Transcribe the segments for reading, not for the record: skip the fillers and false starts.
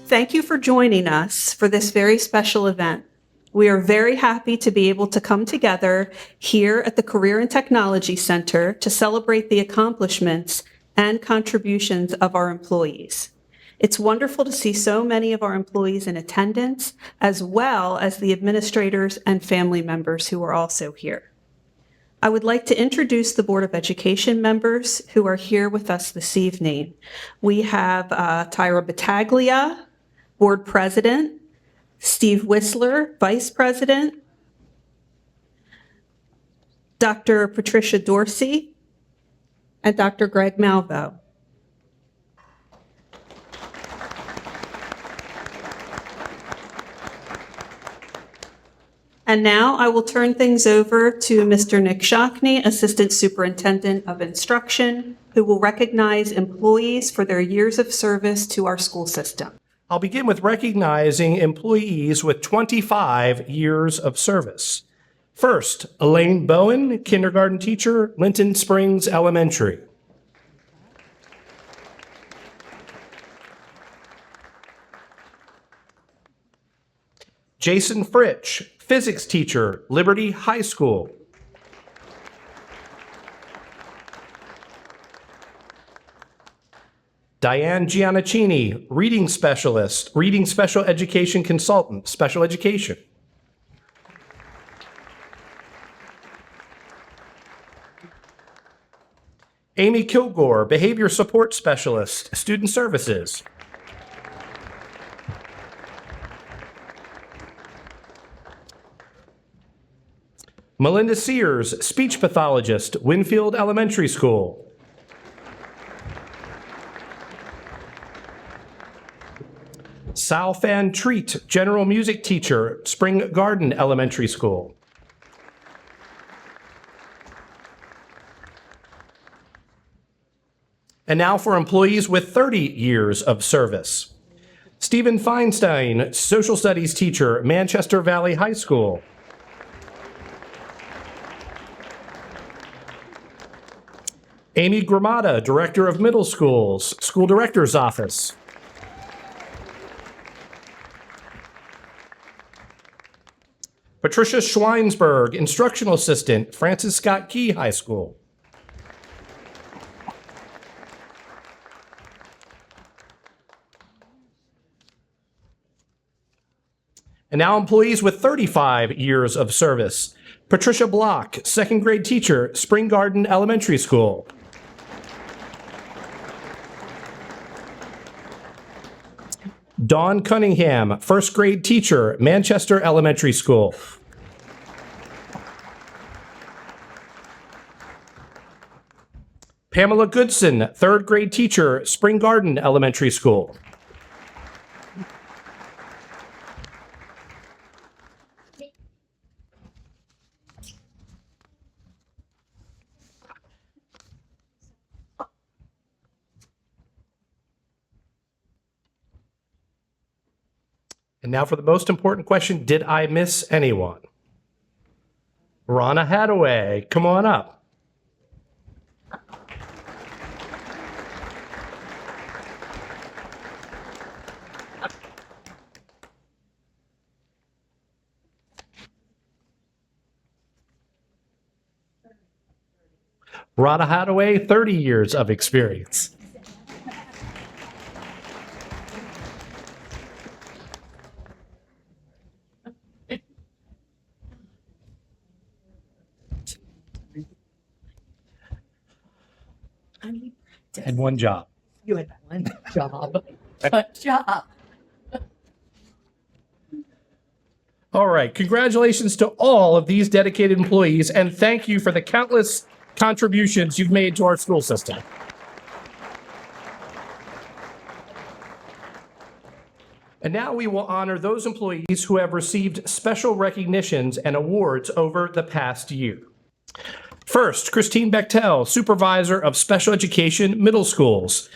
thank you for joining us for this very special event. We are very happy to be able to come together here at the Career and Technology Center to celebrate the accomplishments and contributions of our employees. It's wonderful to see so many of our employees in attendance, as well as the administrators and family members who are also here. I would like to introduce the Board of Education members who are here with us this evening. We have Tyra Battaglia, Board President, Steve Whistler, Vice President, Dr. Patricia Dorsey, and Dr. Greg Malvo. And now I will turn things over to Mr. Nick Shockney, Assistant Superintendent of Instruction, who will recognize employees for their years of service to our school system. I'll begin with recognizing employees with 25 years of service. First, Elaine Bowen, kindergarten teacher, Linton Springs Elementary. Jason Fritsch, physics teacher, Liberty High School. Diane Giannichini, reading specialist, reading special education consultant, special education. Amy Kilgore, behavior support specialist, student services. Melinda Sears, speech pathologist, Winfield Elementary School. Sal Fan Treat, general music teacher, Spring Garden Elementary School. And now for employees with 30 years of service. Stephen Feinstein, social studies teacher, Manchester Valley High School. Amy Gramada, Director of Middle Schools, School Director's Office. Patricia Schweinsberg, Instructional Assistant, Francis Scott Key High School. And now employees with 35 years of service. Patricia Block, second grade teacher, Spring Garden Elementary School. Dawn Cunningham, first grade teacher, Manchester Elementary School. Pamela Goodson, third grade teacher, Spring Garden Elementary School. And now for the most important question, did I miss anyone? Ronna Hadaway, come on up. Ronna Hadaway, 30 years of experience. And one job. You had one job. One job. All right. Congratulations to all of these dedicated employees, and thank you for the countless contributions you've made to our school system. And now we will honor those employees who have received special recognitions and awards over the past year. First, Christine Bechtel, Supervisor of Special Education Middle Schools.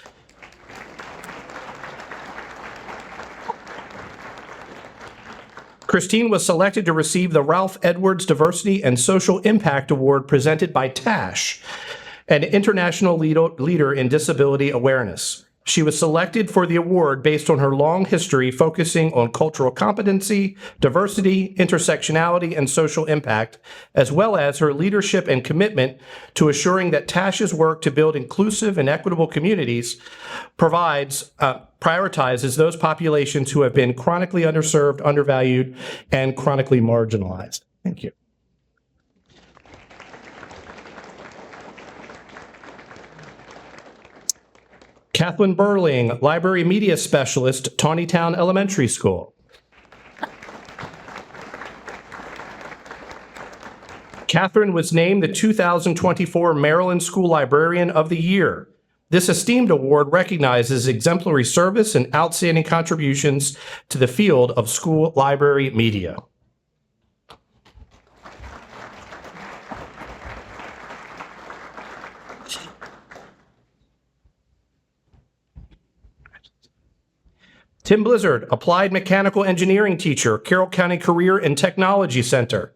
Christine was selected to receive the Ralph Edwards Diversity and Social Impact Award presented by TASH, an international leader in disability awareness. She was selected for the award based on her long history focusing on cultural competency, diversity, intersectionality, and social impact, as well as her leadership and commitment to assuring that Tasha's work to build inclusive and equitable communities prioritizes those populations who have been chronically underserved, undervalued, and chronically marginalized. Thank you. Kathleen Burling, Library Media Specialist, Tawnytown Elementary School. Catherine was named the 2024 Maryland School Librarian of the Year. This esteemed award recognizes exemplary service and outstanding contributions to the field of school library media. Tim Blizzard, Applied Mechanical Engineering Teacher, Carroll County Career and Technology Center.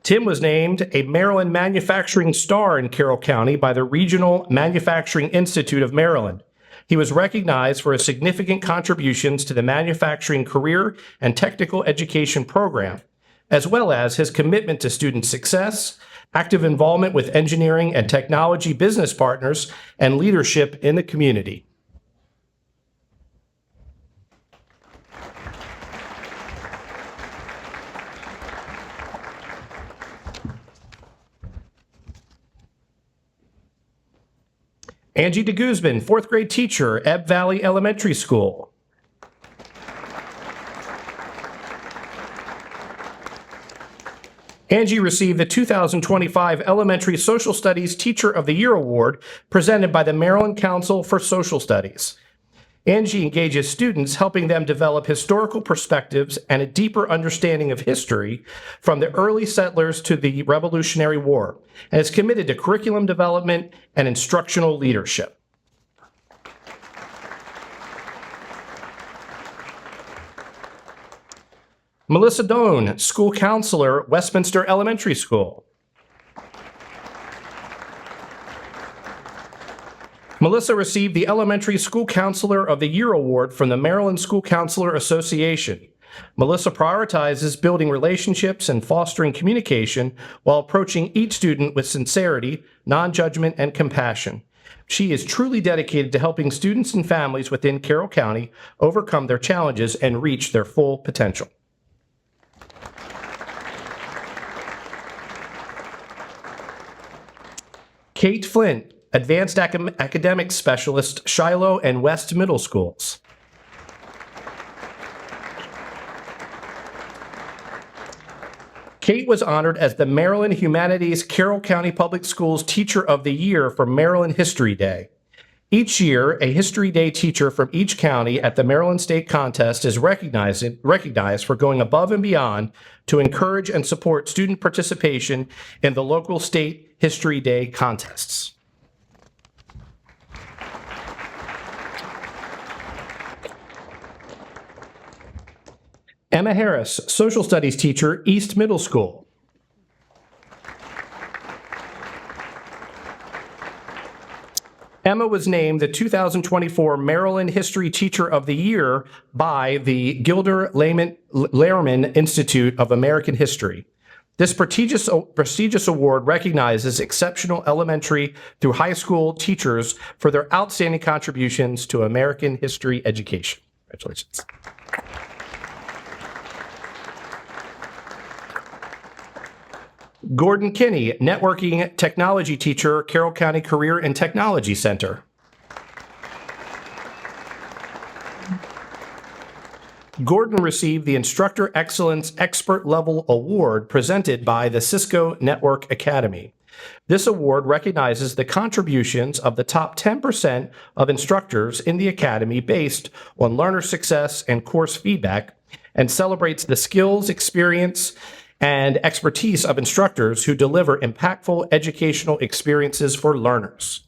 Tim was named a Maryland Manufacturing Star in Carroll County by the Regional Manufacturing Institute of Maryland. He was recognized for his significant contributions to the manufacturing career and technical education program, as well as his commitment to student success, active involvement with engineering and technology business partners, and leadership in the community. Angie DeGuzman, fourth grade teacher, Ebb Valley Elementary School. Angie received the 2025 Elementary Social Studies Teacher of the Year Award presented by the Maryland Council for Social Studies. Angie engages students, helping them develop historical perspectives and a deeper understanding of history from the early settlers to the Revolutionary War, and is committed to curriculum development and instructional leadership. Melissa Doan, school counselor, Westminster Elementary School. Melissa received the Elementary School Counselor of the Year Award from the Maryland School Counselor Association. Melissa prioritizes building relationships and fostering communication while approaching each student with sincerity, non-judgment, and compassion. She is truly dedicated to helping students and families within Carroll County overcome their challenges and reach their full potential. Kate Flint, Advanced Academic Specialist, Shiloh and West Middle Schools. Kate was honored as the Maryland Humanities Carroll County Public Schools Teacher of the Year for Maryland History Day. Each year, a History Day teacher from each county at the Maryland State Contest is recognized for going above and beyond to encourage and support student participation in the local state History Day contests. Emma Harris, Social Studies Teacher, East Middle School. Emma was named the 2024 Maryland History Teacher of the Year by the Gilder Lehrman Institute of American History. This prestigious award recognizes exceptional elementary through high school teachers for their outstanding contributions to American history education. Congratulations. Gordon Kinney, Networking Technology Teacher, Carroll County Career and Technology Center. Gordon received the Instructor Excellence Expert Level Award presented by the Cisco Network Academy. This award recognizes the contributions of the top 10% of instructors in the academy based on learner success and course feedback, and celebrates the skills, experience, and expertise of instructors who deliver impactful educational experiences for learners.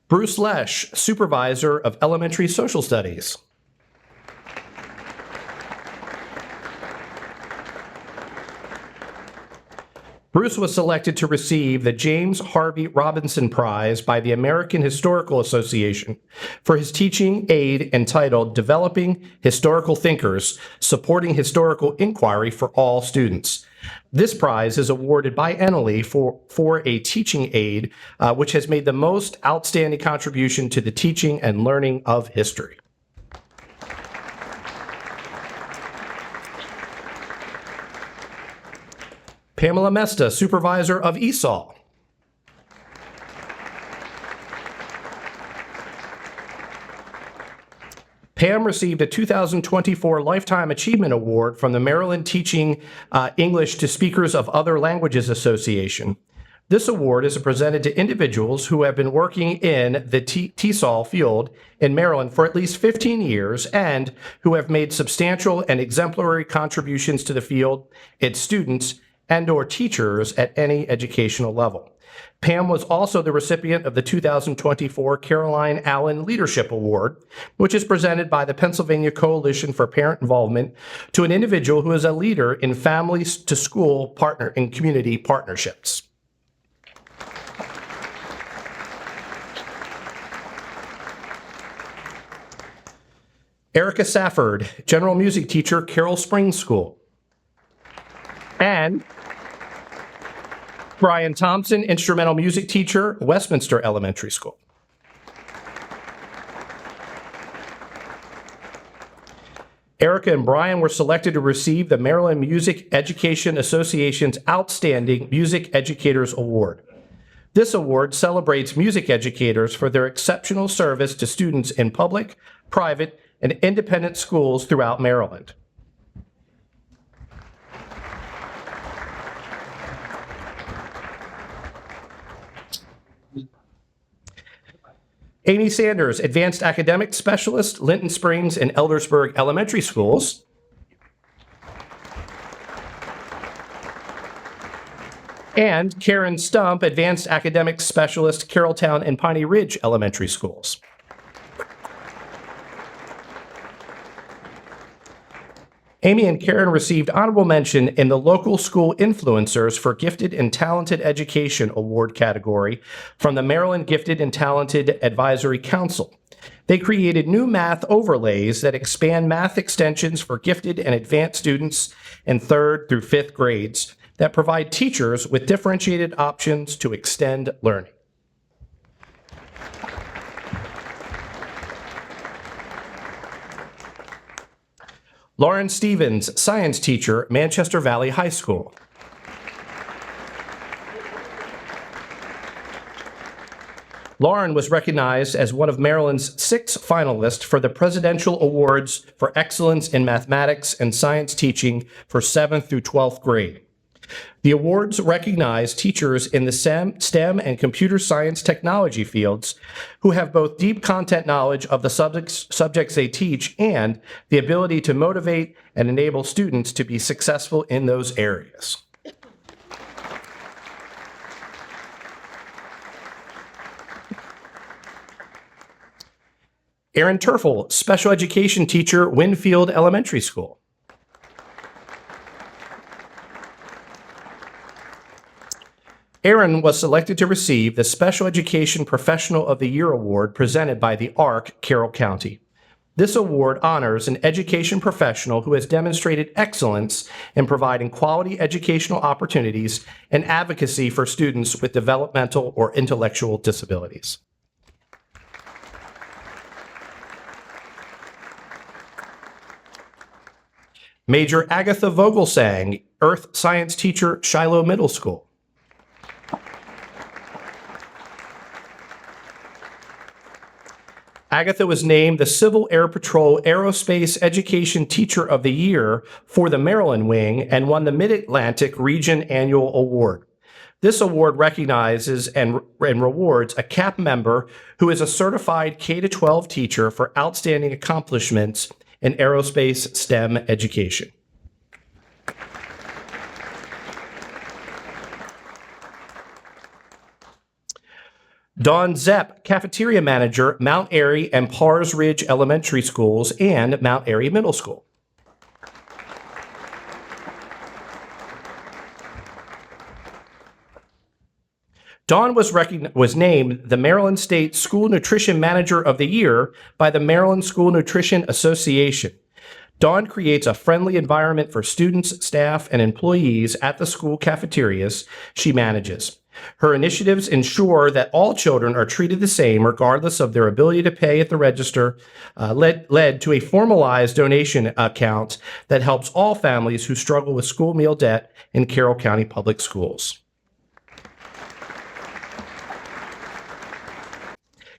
Bruce Lesh, Supervisor of Elementary Social Studies. Bruce was selected to receive the James Harvey Robinson Prize by the American Historical Association for his teaching aid entitled Developing Historical Thinkers, Supporting Historical Inquiry for All Students. This prize is awarded biennially for a teaching aid which has made the most outstanding contribution to the teaching and learning of history. Pamela Mesta, Supervisor of ESOL. Pam received a 2024 Lifetime Achievement Award from the Maryland Teaching English to Speakers of Other Languages Association. This award is presented to individuals who have been working in the TESOL field in Maryland for at least 15 years and who have made substantial and exemplary contributions to the field, its students, and/or teachers at any educational level. Pam was also the recipient of the 2024 Caroline Allen Leadership Award, which is presented by the Pennsylvania Coalition for Parent Involvement to an individual who is a leader in families to school partner and community partnerships. Erica Safford, General Music Teacher, Carroll Springs School. And Brian Thompson, Instrumental Music Teacher, Westminster Elementary School. Erica and Brian were selected to receive the Maryland Music Education Association's Outstanding Music Educators Award. This award celebrates music educators for their exceptional service to students in public, private, and independent schools throughout Maryland. Amy Sanders, Advanced Academic Specialist, Linton Springs and Eldersburg Elementary Schools. And Karen Stump, Advanced Academic Specialist, Carrolltown and Piney Ridge Elementary Schools. Amy and Karen received honorable mention in the Local School Influencers for Gifted and Talented Education Award category from the Maryland Gifted and Talented Advisory Council. They created new math overlays that expand math extensions for gifted and advanced students in 3rd through 5th grades that provide teachers with differentiated options to extend learning. Lauren Stevens, Science Teacher, Manchester Valley High School. Lauren was recognized as one of Maryland's 6 finalists for the Presidential Awards for Excellence in Mathematics and Science Teaching for 7th through 12th grade. The awards recognize teachers in the STEM and computer science technology fields who have both deep content knowledge of the subjects they teach and the ability to motivate and enable students to be successful in those areas. Erin Turfel, Special Education Teacher, Winfield Elementary School. Erin was selected to receive the Special Education Professional of the Year Award presented by the ARC Carroll County. This award honors an education professional who has demonstrated excellence in providing quality educational opportunities and advocacy for students with developmental or intellectual disabilities. Major Agatha Vogelsang, Earth Science Teacher, Shiloh Middle School. Agatha was named the Civil Air Patrol Aerospace Education Teacher of the Year for the Maryland Wing and won the Mid-Atlantic Region Annual Award. This award recognizes and rewards a CAP member who is a certified K-12 teacher for outstanding accomplishments in aerospace STEM education. Dawn Zepp, Cafeteria Manager, Mount Airy and Pars Ridge Elementary Schools and Mount Airy Middle School. Dawn was named the Maryland State School Nutrition Manager of the Year by the Maryland School Nutrition Association. Dawn creates a friendly environment for students, staff, and employees at the school cafeterias she manages. Her initiatives ensure that all children are treated the same regardless of their ability to pay at the register, led to a formalized donation account that helps all families who struggle with school meal debt in Carroll County Public Schools.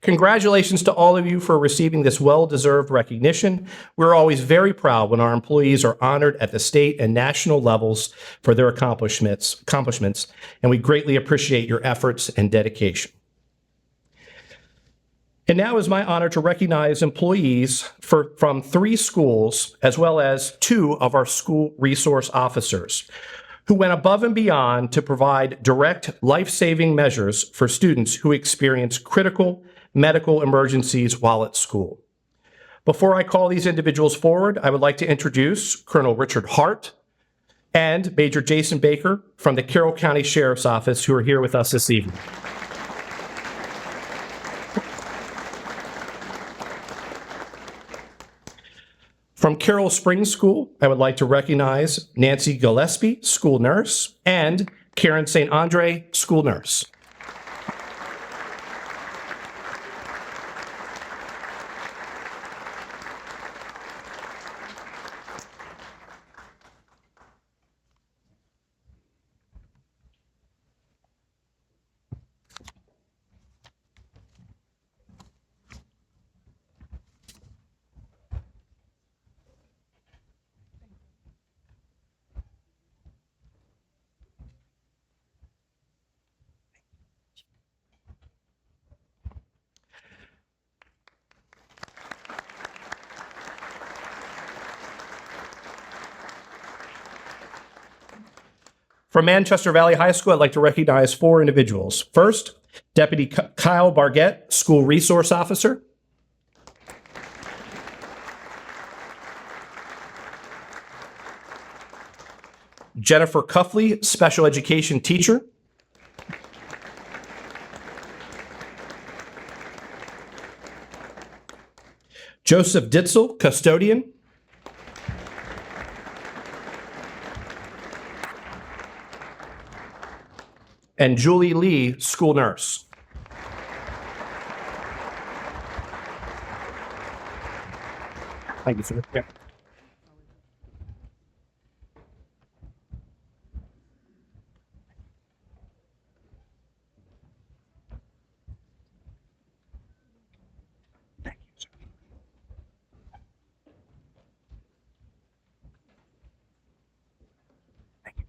Congratulations to all of you for receiving this well-deserved recognition. We're always very proud when our employees are honored at the state and national levels for their accomplishments, and we greatly appreciate your efforts and dedication. And now is my honor to recognize employees from 3 schools, as well as 2 of our school resource officers, who went above and beyond to provide direct life-saving measures for students who experience critical medical emergencies while at school. Before I call these individuals forward, I would like to introduce Colonel Richard Hart and Major Jason Baker from the Carroll County Sheriff's Office, who are here with us this evening. From Carroll Springs School, I would like to recognize Nancy Gillespie, school nurse, and Karen St. Andre, school nurse. From Manchester Valley High School, I'd like to recognize 4 individuals. First, Deputy Kyle Bargett, School Resource Officer. Jennifer Cuffley, Special Education Teacher. Joseph Ditzel, Custodian. And Julie Lee, school nurse. Thank you, sir. Yeah. Thank you, sir. Thank you.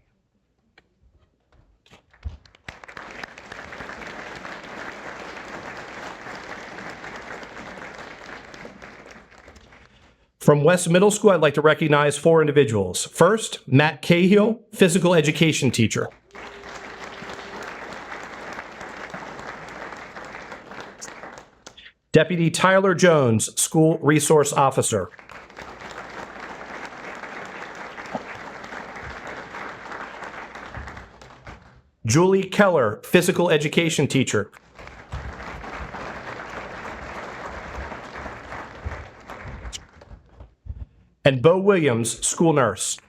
From West Middle School, I'd like to recognize 4 individuals. First, Matt Cahill, physical education teacher. Deputy Tyler Jones, school resource officer. Julie Keller, physical education teacher. And Bo Williams, school nurse.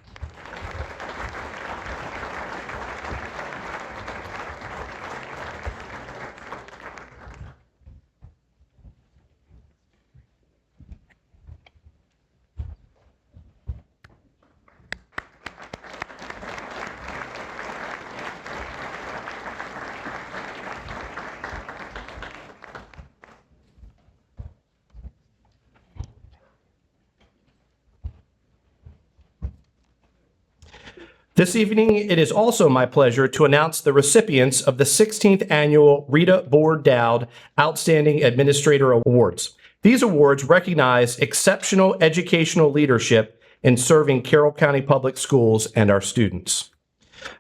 This evening, it is also my pleasure to announce the recipients of the 16th Annual Rita Board Dowd Outstanding Administrator Awards. These awards recognize exceptional educational leadership in serving Carroll County Public Schools and our students.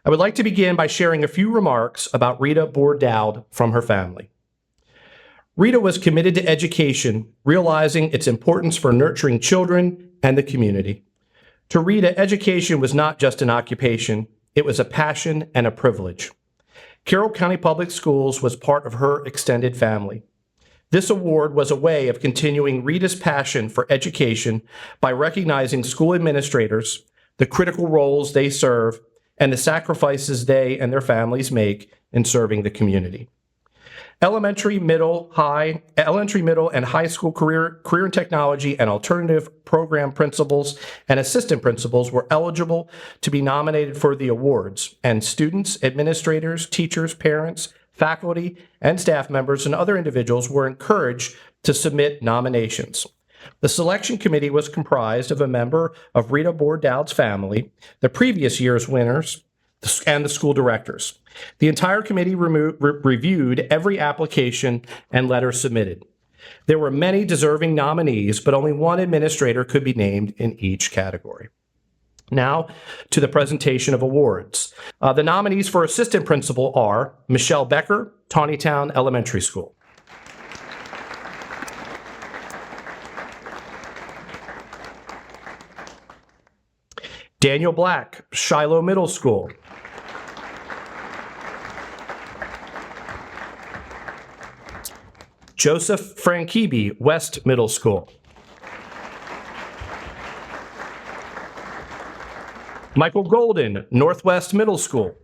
I would like to begin by sharing a few remarks about Rita Board Dowd from her family. Rita was committed to education, realizing its importance for nurturing children and the community. To Rita, education was not just an occupation, it was a passion and a privilege. Carroll County Public Schools was part of her extended family. This award was a way of continuing Rita's passion for education by recognizing school administrators, the critical roles they serve, and the sacrifices they and their families make in serving the community. Elementary, middle, and high school career and technology and alternative program principals and assistant principals were eligible to be nominated for the awards, and students, administrators, teachers, parents, faculty, and staff members and other individuals were encouraged to submit nominations. The selection committee was comprised of a member of Rita Board Dowd's family, the previous year's winners, and the school directors. The entire committee reviewed every application and letter submitted. There were many deserving nominees, but only one administrator could be named in each category. Now to the presentation of awards. The nominees for assistant principal are Michelle Becker, Tawnytown Elementary School. Daniel Black, Shiloh Middle School. Joseph Franchibi, West Middle School. Michael Golden, Northwest Middle School.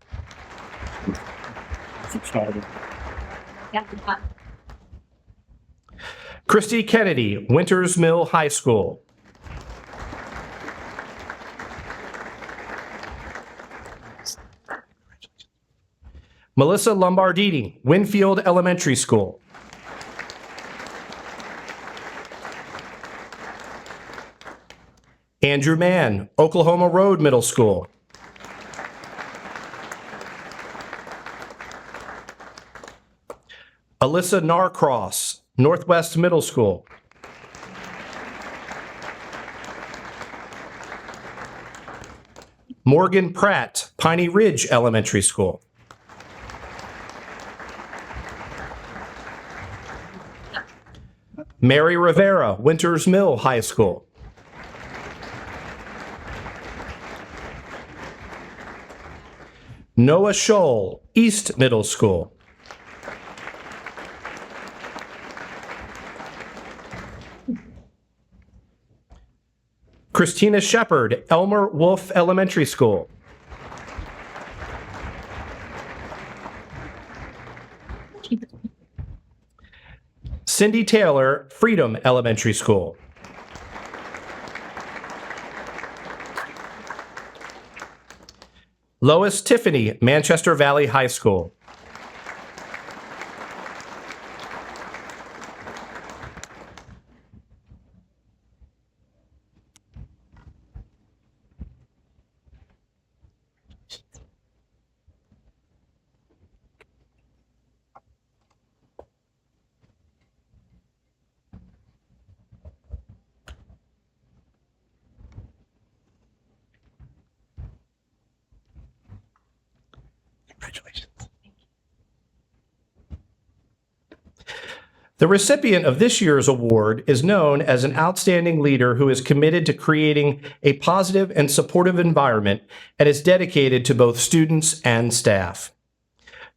Christy Kennedy, Winters Mill High School. Melissa Lombardini, Winfield Elementary School. Andrew Mann, Oklahoma Road Middle School. Alyssa Narcross, Northwest Middle School. Morgan Pratt, Piney Ridge Elementary School. Mary Rivera, Winters Mill High School. Noah Scholl, East Middle School. Christina Shepard, Elmer Wolf Elementary School. Cindy Taylor, Freedom Elementary School. Lois Tiffany, Manchester Valley High School. Congratulations. The recipient of this year's award is known as an outstanding leader who is committed to creating a positive and supportive environment and is dedicated to both students and staff.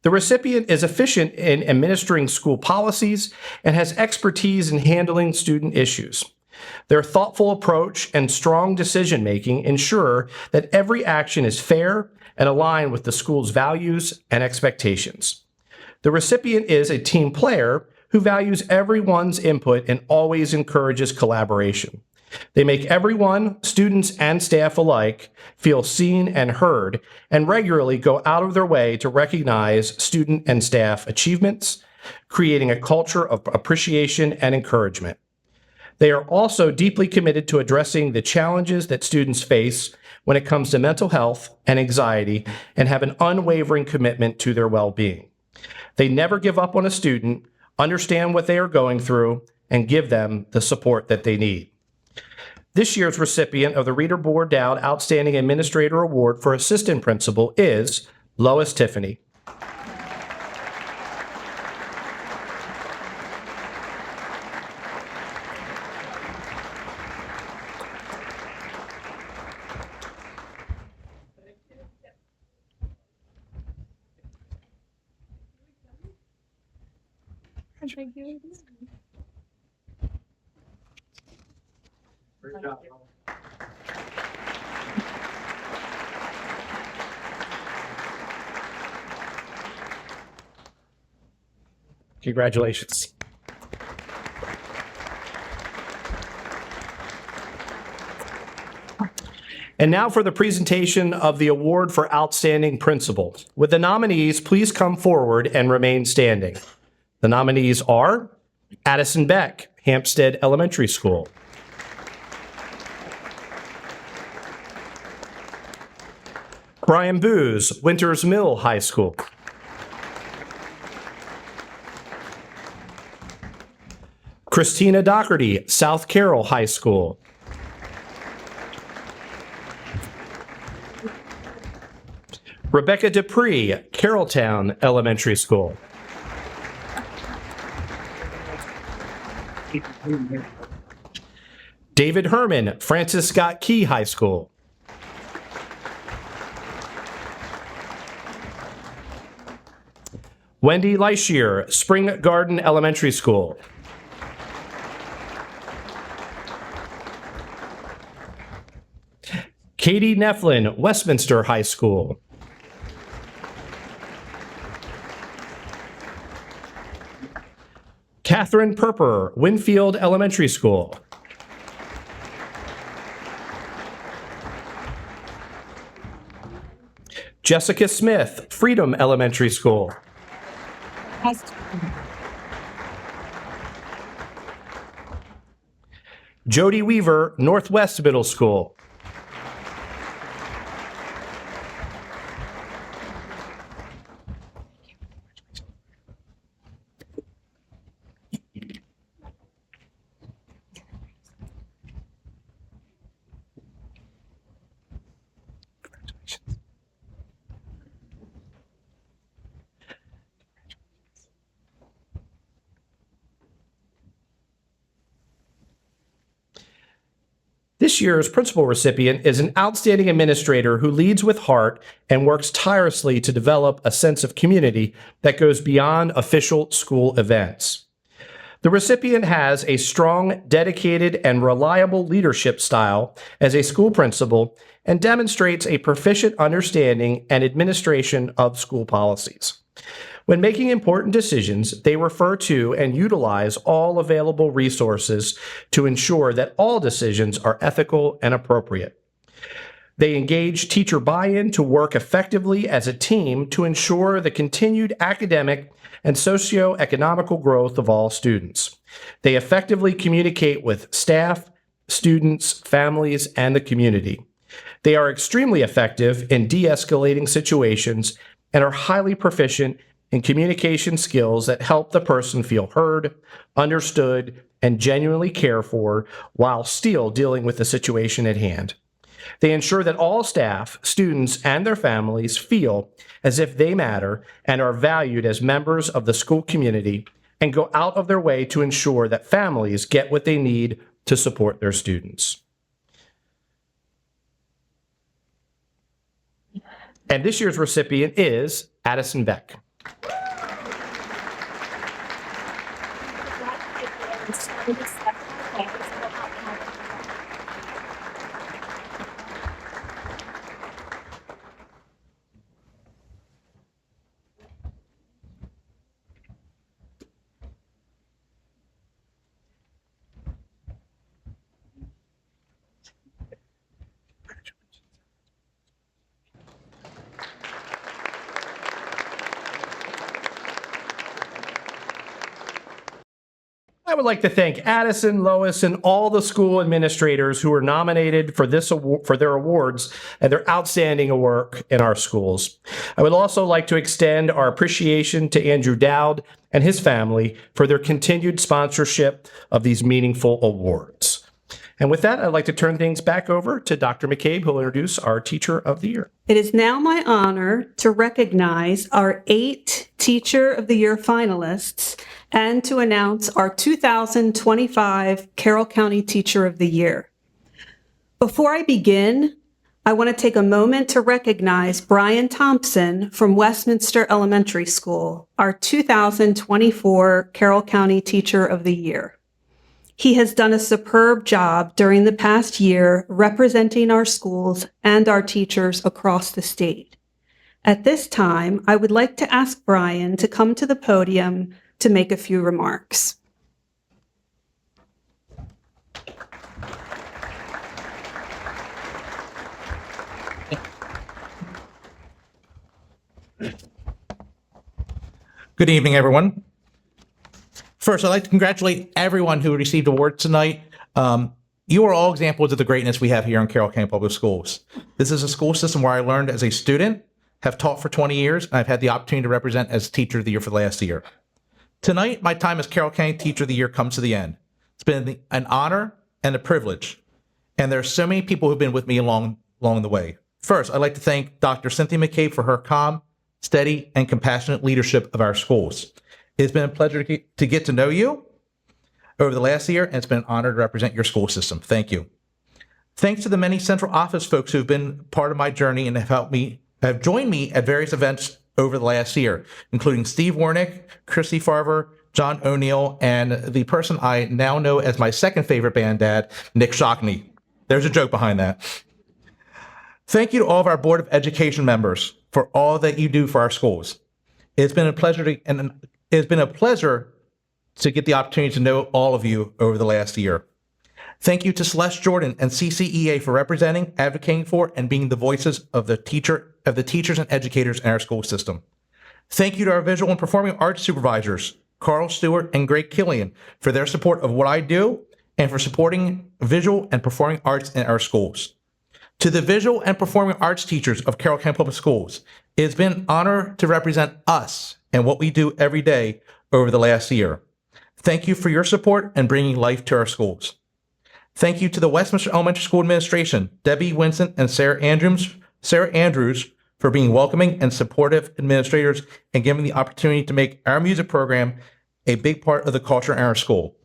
The recipient is efficient in administering school policies and has expertise in handling student issues. Their thoughtful approach and strong decision-making ensure that every action is fair and aligned with the school's values and expectations. The recipient is a team player who values everyone's input and always encourages collaboration. They make everyone, students and staff alike, feel seen and heard, and regularly go out of their way to recognize student and staff achievements, creating a culture of appreciation and encouragement. They are also deeply committed to addressing the challenges that students face when it comes to mental health and anxiety and have an unwavering commitment to their well-being. They never give up on a student, understand what they are going through, and give them the support that they need. This year's recipient of the Rita Board Dowd Outstanding Administrator Award for Assistant Principal is Lois Tiffany. Congratulations. And now for the presentation of the award for outstanding principal. Would the nominees please come forward and remain standing? The nominees are Addison Beck, Hampstead Elementary School. Brian Booz, Winters Mill High School. Christina Doherty, South Carroll High School. Rebecca Dupree, Carrolltown Elementary School. David Herman, Francis Scott Key High School. Wendy Leishier, Spring Garden Elementary School. Katie Neflin, Westminster High School. Catherine Perper, Winfield Elementary School. Jessica Smith, Freedom Elementary School. Jody Weaver, Northwest Middle School. This year's principal recipient is an outstanding administrator who leads with heart and works tirelessly to develop a sense of community that goes beyond official school events. The recipient has a strong, dedicated, and reliable leadership style as a school principal and demonstrates a proficient understanding and administration of school policies. When making important decisions, they refer to and utilize all available resources to ensure that all decisions are ethical and appropriate. They engage teacher buy-in to work effectively as a team to ensure the continued academic and socio-economical growth of all students. They effectively communicate with staff, students, families, and the community. They are extremely effective in de-escalating situations and are highly proficient in communication skills that help the person feel heard, understood, and genuinely cared for while still dealing with the situation at hand. They ensure that all staff, students, and their families feel as if they matter and are valued as members of the school community and go out of their way to ensure that families get what they need to support their students. And this year's recipient is Addison Beck. I would like to thank Addison, Lois, and all the school administrators who were nominated for this award, for their awards and their outstanding work in our schools. I would also like to extend our appreciation to Andrew Dowd and his family for their continued sponsorship of these meaningful awards. And with that, I'd like to turn things back over to Dr. McCabe, who will introduce our Teacher of the Year. It is now my honor to recognize our 8 Teacher of the Year finalists and to announce our 2025 Carroll County Teacher of the Year. Before I begin, I want to take a moment to recognize Brian Thompson from Westminster Elementary School, our 2024 Carroll County Teacher of the Year. He has done a superb job during the past year representing our schools and our teachers across the state. At this time, I would like to ask Brian to come to the podium to make a few remarks. Good evening, everyone. First, I'd like to congratulate everyone who received awards tonight. You are all examples of the greatness we have here in Carroll County Public Schools. This is a school system where I learned as a student, have taught for 20 years, and I've had the opportunity to represent as Teacher of the Year for the last year. Tonight, my time as Carroll County Teacher of the Year comes to the end. It's been an honor and a privilege, and there are so many people who've been with me along the way. First, I'd like to thank Dr. Cynthia McCabe for her calm, steady, and compassionate leadership of our schools. It's been a pleasure to get to know you over the last year, and it's been an honor to represent your school system. Thank you. Thanks to the many central office folks who've been part of my journey and have joined me at various events over the last year, including Steve Warnick, Chrissy Farver, John O'Neill, and the person I now know as my second favorite band dad, Nick Shockney. There's a joke behind that. Thank you to all of our Board of Education members for all that you do for our schools. It's been a pleasure to get the opportunity to know all of you over the last year. Thank you to Celeste Jordan and CCEA for representing, advocating for, and being the voices of the teachers and educators in our school system. Thank you to our visual and performing arts supervisors, Carl Stewart and Greg Killian, for their support of what I do and for supporting visual and performing arts in our schools. To the visual and performing arts teachers of Carroll County Public Schools, it has been an honor to represent us and what we do every day over the last year. Thank you for your support and bringing life to our schools. Thank you to the Westminster Elementary School Administration, Debbie Winston and Sarah Andrews for being welcoming and supportive administrators and giving the opportunity to make our music program a big part of the culture in our school.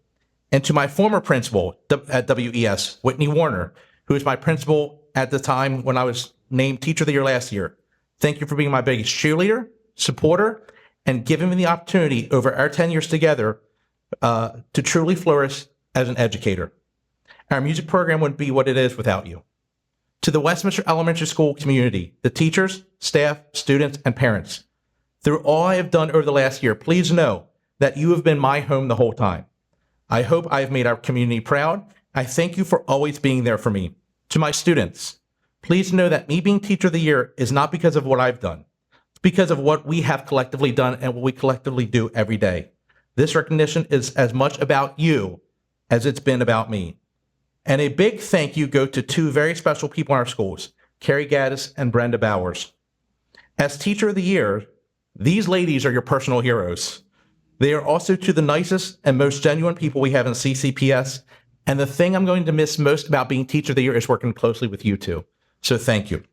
And to my former principal at WES, Whitney Warner, who was my principal at the time when I was named Teacher of the Year last year. Thank you for being my biggest cheerleader, supporter, and giving me the opportunity over our 10 years together to truly flourish as an educator. Our music program wouldn't be what it is without you. To the Westminster Elementary School community, the teachers, staff, students, and parents, through all I have done over the last year, please know that you have been my home the whole time. I hope I have made our community proud. I thank you for always being there for me. To my students, please know that me being Teacher of the Year is not because of what I've done. It's because of what we have collectively done and what we collectively do every day. This recognition is as much about you as it's been about me. And a big thank you go to two very special people in our schools, Carrie Gaddis and Brenda Bowers. As Teacher of the Year, these ladies are your personal heroes. They are also two of the nicest and most genuine people we have in CCPS. And the thing I'm going to miss most about being Teacher of the Year is working closely with you two. So thank you.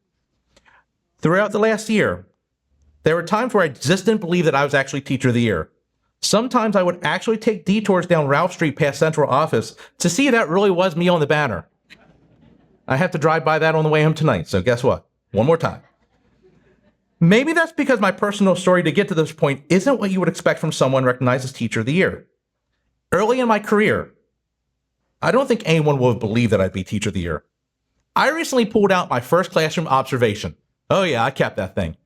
Throughout the last year, there were times where I just didn't believe that I was actually Teacher of the Year. Sometimes I would actually take detours down Ralph Street past Central Office to see if that really was me on the banner. I have to drive by that on the way home tonight, so guess what? One more time. Maybe that's because my personal story to get to this point isn't what you would expect from someone recognized as Teacher of the Year. Early in my career, I don't think anyone would have believed that I'd be Teacher of the Year. I recently pulled out my first classroom observation. Oh yeah, I kept that thing.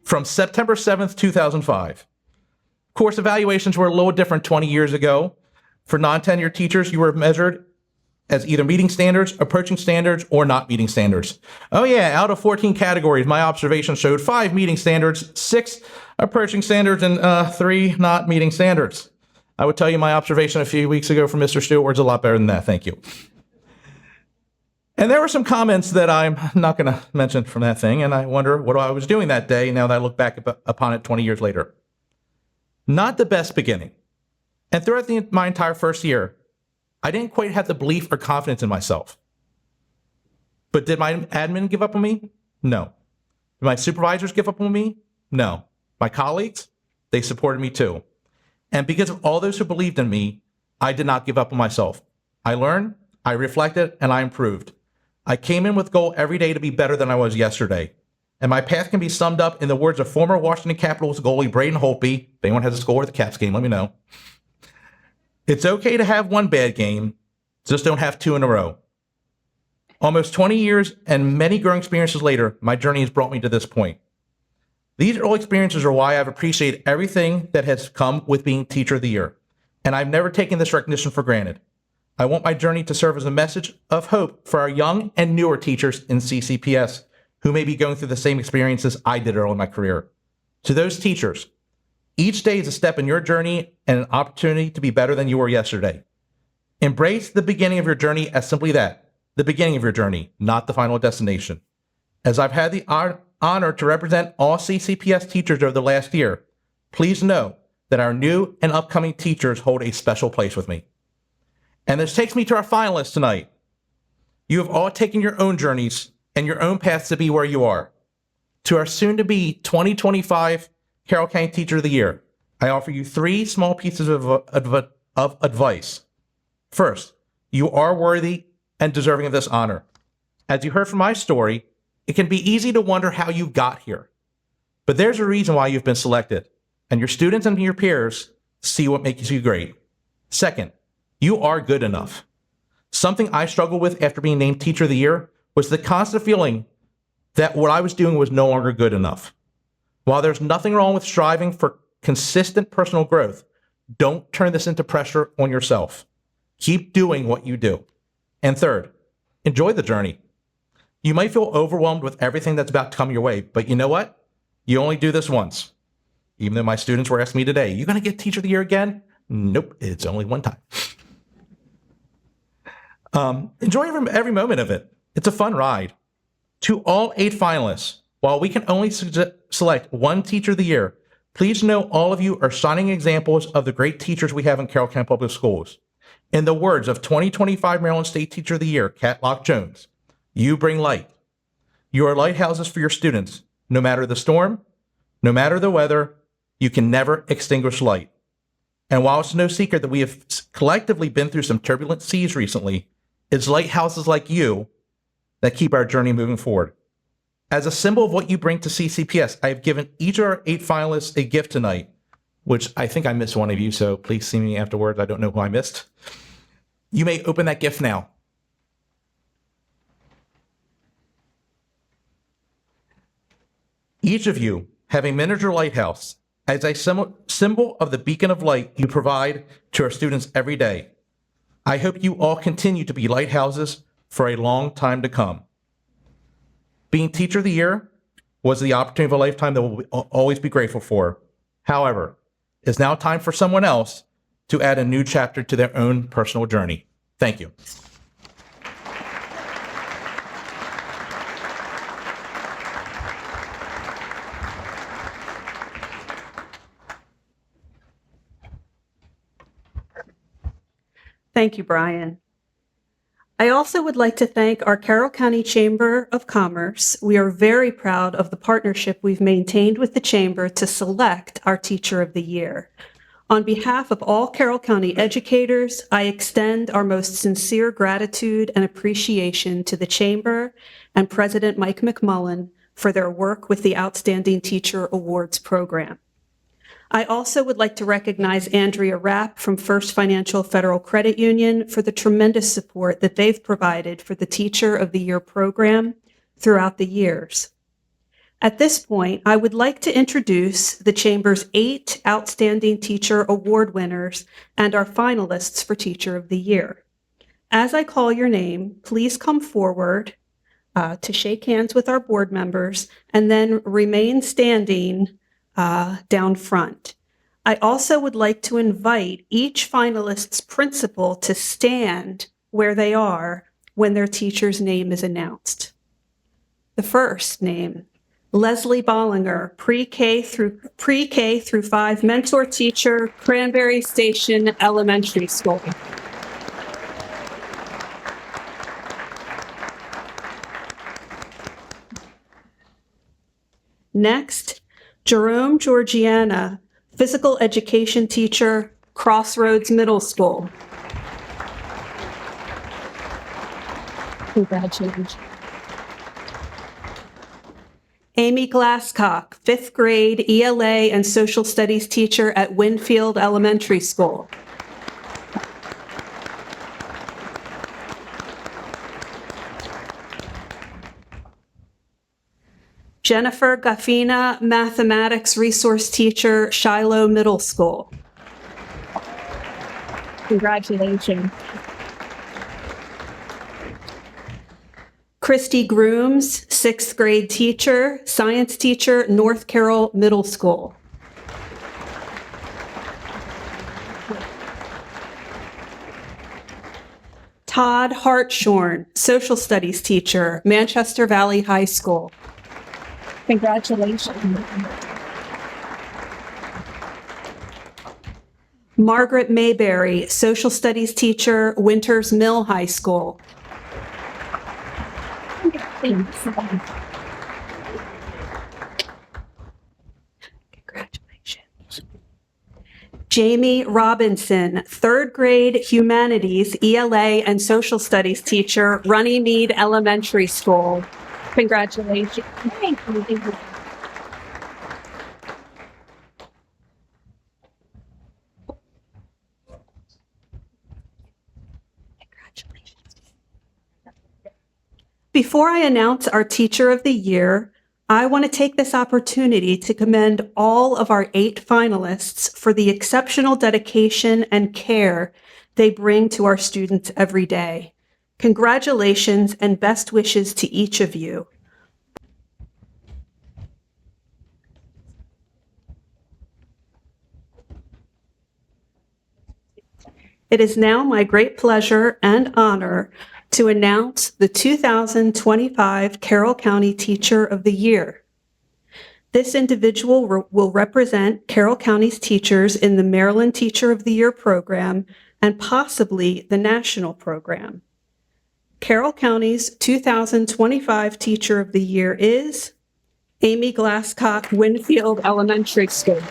From September 7th, 2005. Of course, evaluations were a little different 20 years ago. For non-tenured teachers, you were measured as either meeting standards, approaching standards, or not meeting standards. Oh yeah, out of 14 categories, my observation showed 5 meeting standards, 6 approaching standards, and 3 not meeting standards. I would tell you my observation a few weeks ago from Mr. Stewart was a lot better than that. Thank you. And there were some comments that I'm not going to mention from that thing, and I wonder what I was doing that day now that I look back upon it 20 years later. Not the best beginning. And throughout my entire first year, I didn't quite have the belief or confidence in myself. But did my admin give up on me? No. Did my supervisors give up on me? No. My colleagues? They supported me too. And because of all those who believed in me, I did not give up on myself. I learned, I reflected, and I improved. I came in with goal every day to be better than I was yesterday. And my path can be summed up in the words of former Washington Capitals goalie Braden Holtby. If anyone has a score at the Caps game, let me know. It's okay to have one bad game, just don't have two in a row. Almost 20 years and many growing experiences later, my journey has brought me to this point. These early experiences are why I've appreciated everything that has come with being Teacher of the Year. And I've never taken this recognition for granted. I want my journey to serve as a message of hope for our young and newer teachers in CCPS who may be going through the same experiences I did early in my career. To those teachers, each day is a step in your journey and an opportunity to be better than you were yesterday. Embrace the beginning of your journey as simply that, the beginning of your journey, not the final destination. As I've had the honor to represent all CCPS teachers over the last year, please know that our new and upcoming teachers hold a special place with me. And this takes me to our finalists tonight. You have all taken your own journeys and your own paths to be where you are. To our soon-to-be 2025 Carroll County Teacher of the Year, I offer you 3 small pieces of advice. First, you are worthy and deserving of this honor. As you heard from my story, it can be easy to wonder how you got here. But there's a reason why you've been selected, and your students and your peers see what makes you great. Second, you are good enough. Something I struggled with after being named Teacher of the Year was the constant feeling that what I was doing was no longer good enough. While there's nothing wrong with striving for consistent personal growth, don't turn this into pressure on yourself. Keep doing what you do. And third, enjoy the journey. You might feel overwhelmed with everything that's about to come your way, but you know what? You only do this once. Even though my students were asking me today, you going to get Teacher of the Year again? Nope, it's only one time. Enjoy every moment of it. It's a fun ride. To all 8 finalists, while we can only select one Teacher of the Year, please know all of you are shining examples of the great teachers we have in Carroll County Public Schools. In the words of 2025 Maryland State Teacher of the Year, Kat Locke-Jones, you bring light. You are lighthouses for your students. No matter the storm, no matter the weather, you can never extinguish light. And while it's no secret that we have collectively been through some turbulent seas recently, it's lighthouses like you that keep our journey moving forward. As a symbol of what you bring to CCPS, I have given each of our 8 finalists a gift tonight, which I think I missed one of you, so please see me afterwards. I don't know who I missed. You may open that gift now. Each of you have a miniature lighthouse as a symbol of the beacon of light you provide to our students every day. I hope you all continue to be lighthouses for a long time to come. Being Teacher of the Year was the opportunity of a lifetime that we'll always be grateful for. However, it's now time for someone else to add a new chapter to their own personal journey. Thank you. Thank you, Brian. I also would like to thank our Carroll County Chamber of Commerce. We are very proud of the partnership we've maintained with the Chamber to select our Teacher of the Year. On behalf of all Carroll County educators, I extend our most sincere gratitude and appreciation to the Chamber and President Mike McMullen for their work with the Outstanding Teacher Awards program. I also would like to recognize Andrea Rapp from First Financial Federal Credit Union for the tremendous support that they've provided for the Teacher of the Year program throughout the years. At this point, I would like to introduce the Chamber's 8 Outstanding Teacher Award winners and our finalists for Teacher of the Year. As I call your name, please come forward to shake hands with our board members and then remain standing down front. I also would like to invite each finalist's principal to stand where they are when their teacher's name is announced. The first name, Leslie Bollinger, pre-K through 5 mentor teacher, Cranberry Station Elementary School. Next, Jerome Georgiana, physical education teacher, Crossroads Middle School. Congratulations. Amy Glasscock, 5th grade ELA and social studies teacher at Winfield Elementary School. Jennifer Gaffina, mathematics resource teacher, Shiloh Middle School. Congratulations. Christy Grooms, 6th grade teacher, science teacher, North Carroll Middle School. Todd Hartshorn, social studies teacher, Manchester Valley High School. Congratulations. Margaret Mayberry, social studies teacher, Winters Mill High School. Thanks. Congratulations. Jamie Robinson, 3rd grade humanities, ELA, and social studies teacher, Runnymede Elementary School. Congratulations. Thank you. Before I announce our Teacher of the Year, I want to take this opportunity to commend all of our 8 finalists for the exceptional dedication and care they bring to our students every day. Congratulations and best wishes to each of you. It is now my great pleasure and honor to announce the 2025 Carroll County Teacher of the Year. This individual will represent Carroll County's teachers in the Maryland Teacher of the Year program and possibly the national program. Carroll County's 2025 Teacher of the Year is Amy Glasscock, Winfield Elementary School.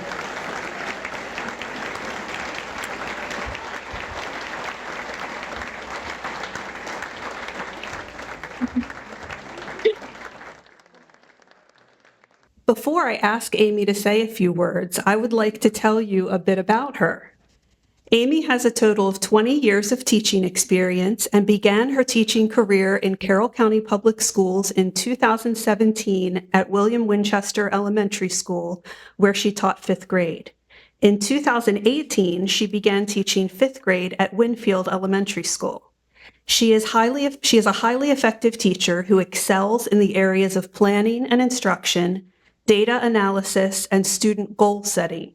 Before I ask Amy to say a few words, I would like to tell you a bit about her. Amy has a total of 20 years of teaching experience and began her teaching career in Carroll County Public Schools in 2017 at William Winchester Elementary School, where she taught 5th grade. In 2018, she began teaching 5th grade at Winfield Elementary School. She is a highly effective teacher who excels in the areas of planning and instruction, data analysis, and student goal setting,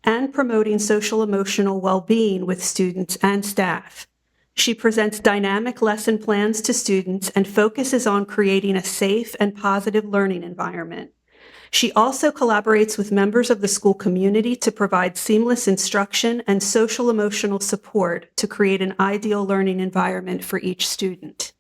and promoting social emotional well-being with students and staff. She presents dynamic lesson plans to students and focuses on creating a safe and positive learning environment. She also collaborates with members of the school community to provide seamless instruction and social emotional support to create an ideal learning environment for each student.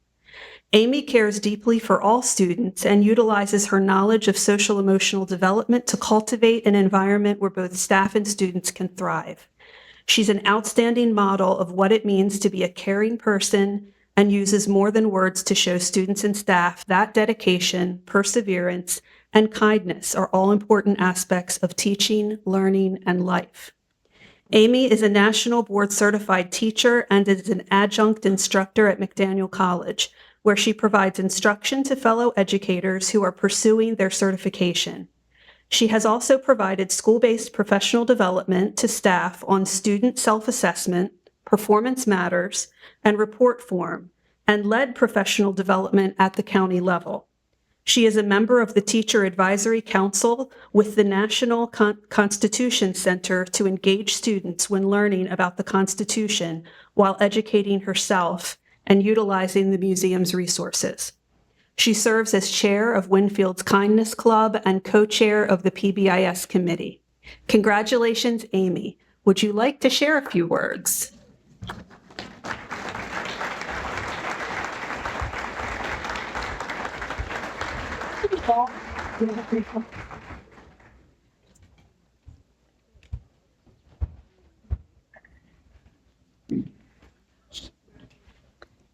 Amy cares deeply for all students and utilizes her knowledge of social emotional development to cultivate an environment where both staff and students can thrive. She's an outstanding model of what it means to be a caring person and uses more than words to show students and staff that dedication, perseverance, and kindness are all important aspects of teaching, learning, and life. Amy is a national board certified teacher and is an adjunct instructor at McDaniel College, where she provides instruction to fellow educators who are pursuing their certification. She has also provided school-based professional development to staff on student self-assessment, performance matters, and report form, and led professional development at the county level. She is a member of the Teacher Advisory Council with the National Constitution Center to engage students when learning about the Constitution while educating herself and utilizing the museum's resources. She serves as chair of Winfield's Kindness Club and co-chair of the PBIS committee. Congratulations, Amy. Would you like to share a few words?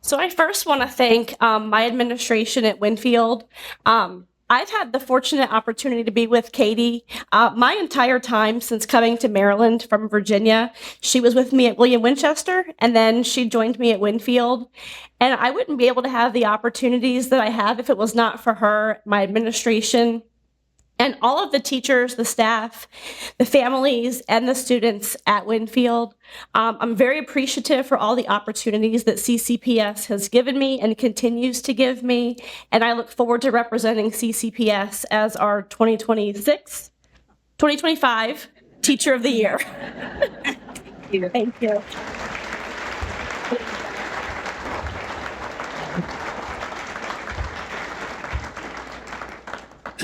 So So I first want to thank my administration at Winfield. I've had the fortunate opportunity to be with Katie my entire time since coming to Maryland from Virginia. She was with me at William Winchester, and then she joined me at Winfield. And I wouldn't be able to have the opportunities that I have if it was not for her, my administration, and all of the teachers, the staff, the families, and the students at Winfield. I'm very appreciative for all the opportunities that CCPS has given me and continues to give me, and I look forward to representing CCPS as our 2025 Teacher of the Year. Thank you.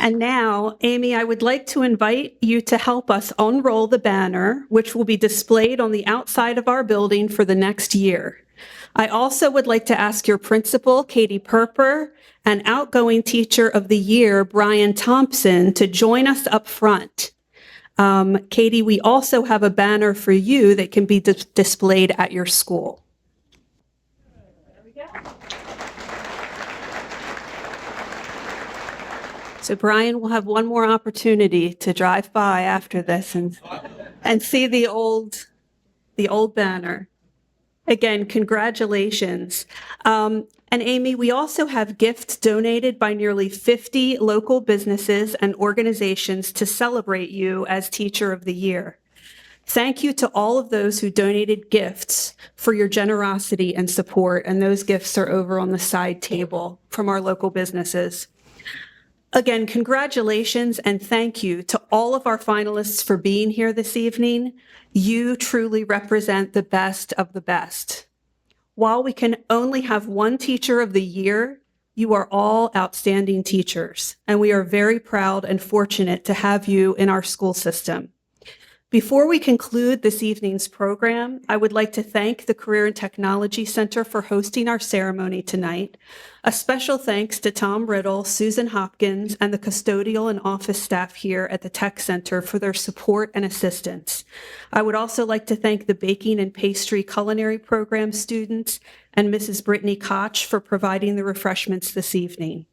And now, Amy, I would like to invite you to help us unroll the banner, which will be displayed on the outside of our building for the next year. I also would like to ask your principal, Katie Perper, and outgoing Teacher of the Year, Brian Thompson, to join us up front. Katie, we also have a banner for you that can be displayed at your school. There we go. So Brian will have one more opportunity to drive by after this and see the old banner. Again, congratulations. And Amy, we also have gifts donated by nearly 50 local businesses and organizations to celebrate you as Teacher of the Year. Thank you to all of those who donated gifts for your generosity and support, and those gifts are over on the side table from our local businesses. Again, congratulations and thank you to all of our finalists for being here this evening. You truly represent the best of the best. While we can only have one Teacher of the Year, you are all outstanding teachers, and we are very proud and fortunate to have you in our school system. Before we conclude this evening's program, I would like to thank the Career and Technology Center for hosting our ceremony tonight. A special thanks to Tom Riddle, Susan Hopkins, and the custodial and office staff here at the Tech Center for their support and assistance. I would also like to thank the Baking and Pastry Culinary Program students and Mrs. Brittany Koch for providing the refreshments this evening.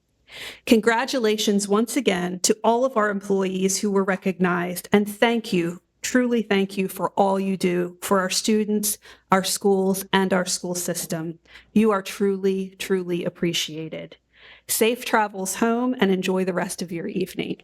Congratulations once again to all of our employees who were recognized, and thank you. Truly thank you for all you do for our students, our schools, and our school system. You are truly, truly appreciated. Safe travels home and enjoy the rest of your evening.